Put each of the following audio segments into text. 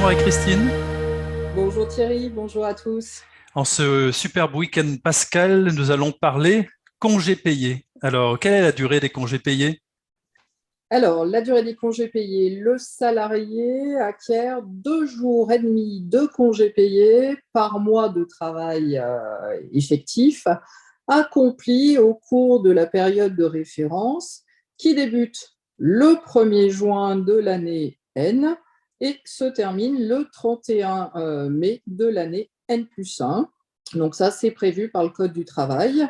Marie-Christine. Bonjour Thierry, bonjour à tous. En ce superbe week-end pascal, nous allons parler congés payés. Alors, quelle est la durée des congés payés? Alors, la durée des congés payés, le salarié acquiert 2 jours et demi de congés payés par mois de travail effectif accompli au cours de la période de référence qui débute le 1er juin de l'année N et se termine le 31 mai de l'année N+1. Donc ça, c'est prévu par le Code du travail.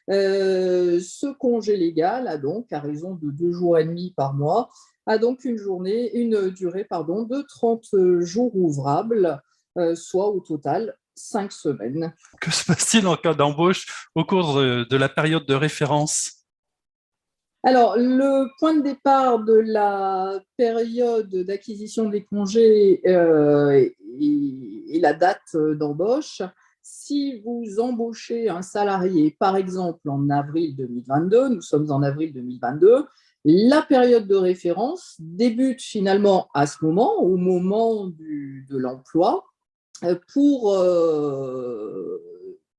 Ce congé légal a donc, à raison de 2 jours et demi par mois, a donc une durée de 30 jours ouvrables, soit au total 5 semaines. Que se passe-t-il en cas d'embauche au cours de la période de référence? Alors, le point de départ de la période d'acquisition des congés est la date d'embauche. Si vous embauchez un salarié, par exemple en avril 2022, nous sommes en avril 2022, la période de référence débute finalement à ce moment, au moment de l'emploi, pour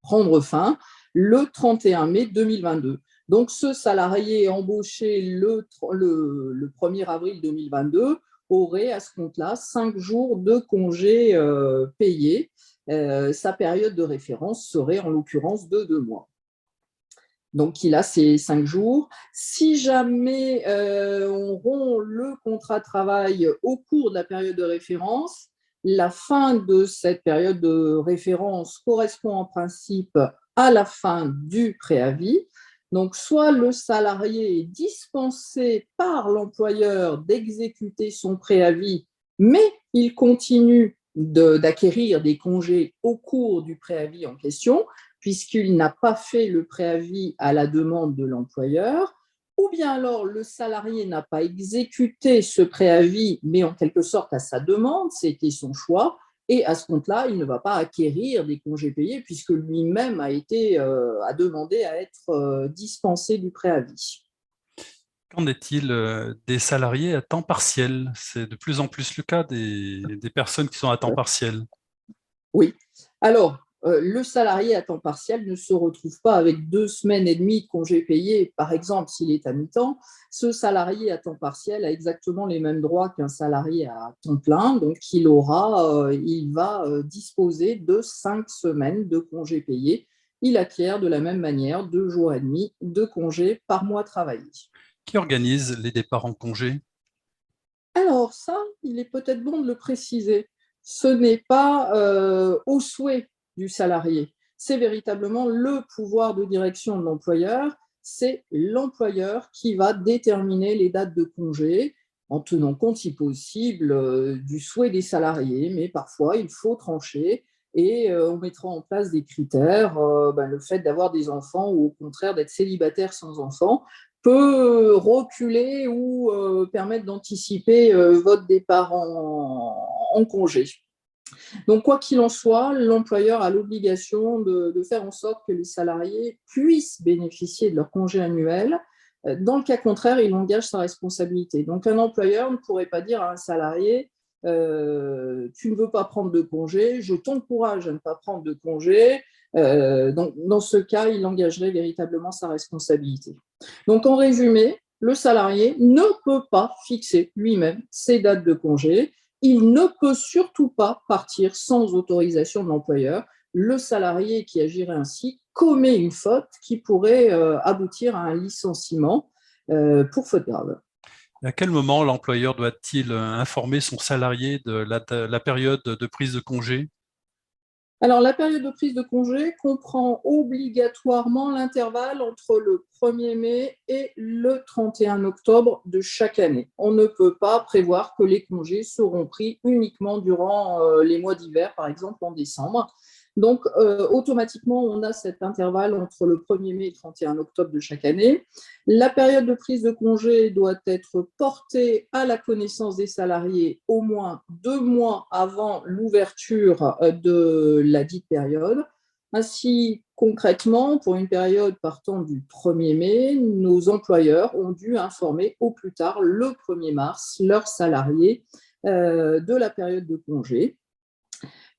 prendre fin le 31 mai 2022. Donc, ce salarié embauché le 1er avril 2022 aurait à ce compte-là 5 jours de congés payés. Sa période de référence serait en l'occurrence de 2 mois. Donc, il a ces 5 jours. Si jamais on rompt le contrat de travail au cours de la période de référence, la fin de cette période de référence correspond en principe à la fin du préavis. Donc, soit le salarié est dispensé par l'employeur d'exécuter son préavis, mais il continue d'acquérir des congés au cours du préavis en question, puisqu'il n'a pas fait le préavis à la demande de l'employeur, ou bien alors le salarié n'a pas exécuté ce préavis, mais en quelque sorte à sa demande, c'était son choix, et à ce compte-là, il ne va pas acquérir des congés payés puisque lui-même a demandé à être dispensé du préavis. Qu'en est-il des salariés à temps partiel? C'est de plus en plus le cas des personnes qui sont à temps partiel. Oui. Alors, le salarié à temps partiel ne se retrouve pas avec 2 semaines et demie de congés payés, par exemple, s'il est à mi-temps. Ce salarié à temps partiel a exactement les mêmes droits qu'un salarié à temps plein, donc il va disposer de 5 semaines de congés payés. Il acquiert de la même manière 2 jours et demi de congés par mois travaillé. Qui organise les départs en congé? Alors ça, il est peut-être bon de le préciser. Ce n'est pas au souhait du salarié. C'est véritablement le pouvoir de direction de l'employeur. C'est l'employeur qui va déterminer les dates de congé en tenant compte, si possible, du souhait des salariés. Mais parfois, il faut trancher et on mettra en place des critères. Le fait d'avoir des enfants ou au contraire d'être célibataire sans enfants peut reculer ou permettre d'anticiper votre départ en congé. Donc, quoi qu'il en soit, l'employeur a l'obligation de faire en sorte que les salariés puissent bénéficier de leur congé annuel. Dans le cas contraire, il engage sa responsabilité. Donc, un employeur ne pourrait pas dire à un salarié tu ne veux pas prendre de congé, je t'encourage à ne pas prendre de congé. Donc, dans ce cas, il engagerait véritablement sa responsabilité. Donc, en résumé, le salarié ne peut pas fixer lui-même ses dates de congé. Il ne peut surtout pas partir sans autorisation de l'employeur. Le salarié qui agirait ainsi commet une faute qui pourrait aboutir à un licenciement pour faute grave. À quel moment l'employeur doit-il informer son salarié de la période de prise de congé? Alors, la période de prise de congé comprend obligatoirement l'intervalle entre le 1er mai et le 31 octobre de chaque année. On ne peut pas prévoir que les congés seront pris uniquement durant les mois d'hiver, par exemple en décembre. Donc, automatiquement, on a cet intervalle entre le 1er mai et le 31 octobre de chaque année. La période de prise de congé doit être portée à la connaissance des salariés au moins 2 mois avant l'ouverture de la dite période. Ainsi, concrètement, pour une période partant du 1er mai, nos employeurs ont dû informer au plus tard le 1er mars leurs salariés de la période de congé.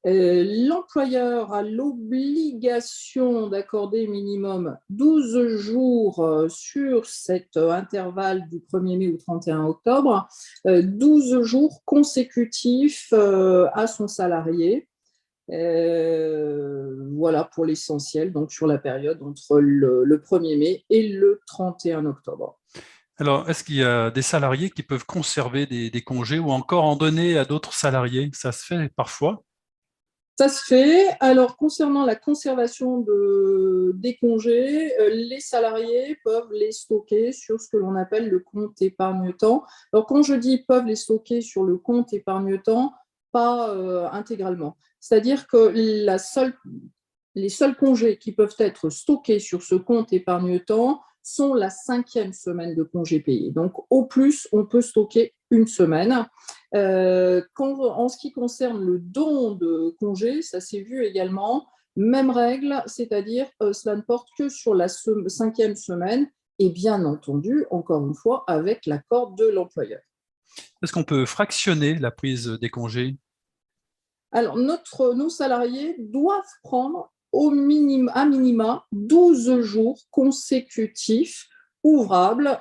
L'employeur a l'obligation d'accorder minimum 12 jours sur cet intervalle du 1er mai au 31 octobre, 12 jours consécutifs à son salarié. Voilà pour l'essentiel, donc sur la période entre le 1er mai et le 31 octobre. Alors, est-ce qu'il y a des salariés qui peuvent conserver des congés ou encore en donner à d'autres salariés? Ça se fait parfois? Ça se fait. Alors, concernant la conservation des congés, les salariés peuvent les stocker sur ce que l'on appelle le compte épargne-temps. Alors, quand je dis peuvent les stocker sur le compte épargne-temps, pas intégralement. C'est-à-dire que les seuls congés qui peuvent être stockés sur ce compte épargne-temps sont la 5e semaine de congés payés. Donc, au plus, on peut stocker une semaine. En ce qui concerne le don de congés, ça s'est vu également, même règle, c'est-à-dire cela ne porte que sur la 5e semaine et bien entendu, encore une fois, avec l'accord de l'employeur. Est-ce qu'on peut fractionner la prise des congés? Alors, nos salariés doivent prendre à minima 12 jours consécutifs ouvrables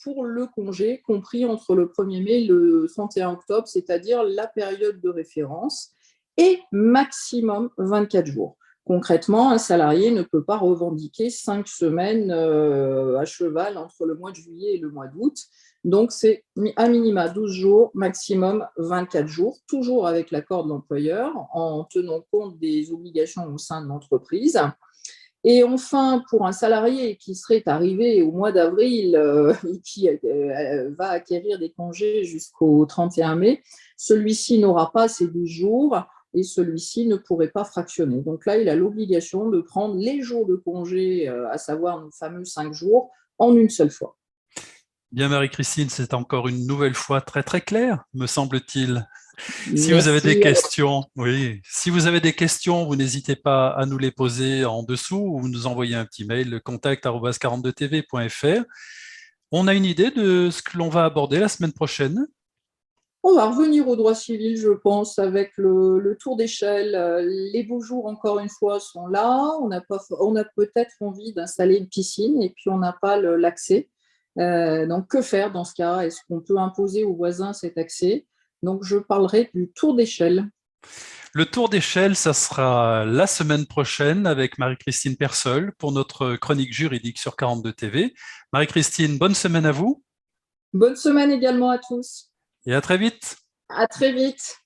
pour le congé, compris entre le 1er mai et le 31 octobre, c'est-à-dire la période de référence, et maximum 24 jours. Concrètement, un salarié ne peut pas revendiquer 5 semaines à cheval entre le mois de juillet et le mois d'août. Donc, c'est à minima 12 jours, maximum 24 jours, toujours avec l'accord de l'employeur, en tenant compte des obligations au sein de l'entreprise. Et enfin, pour un salarié qui serait arrivé au mois d'avril et qui va acquérir des congés jusqu'au 31 mai, celui-ci n'aura pas ces 12 jours et celui-ci ne pourrait pas fractionner. Donc là, il a l'obligation de prendre les jours de congé, à savoir nos fameux 5 jours, en une seule fois. Bien, Marie-Christine, c'est encore une nouvelle fois très très clair, me semble-t-il. Si vous avez Merci. des questions, oui, si vous avez des questions, vous n'hésitez pas à nous les poser en dessous ou nous envoyer un petit mail, contact@42tv.fr. On a une idée de ce que l'on va aborder la semaine prochaine? On va revenir au droit civil, je pense, avec le tour d'échelle. Les beaux jours, encore une fois, sont là. On a peut-être envie d'installer une piscine et puis on n'a pas l'accès. Donc, que faire dans ce cas? Est-ce qu'on peut imposer aux voisins cet accès? Donc, je parlerai du tour d'échelle. Le tour d'échelle, ça sera la semaine prochaine avec Marie-Christine Persol pour notre chronique juridique sur 42 TV. Marie-Christine, bonne semaine à vous. Bonne semaine également à tous. Et à très vite. À très vite.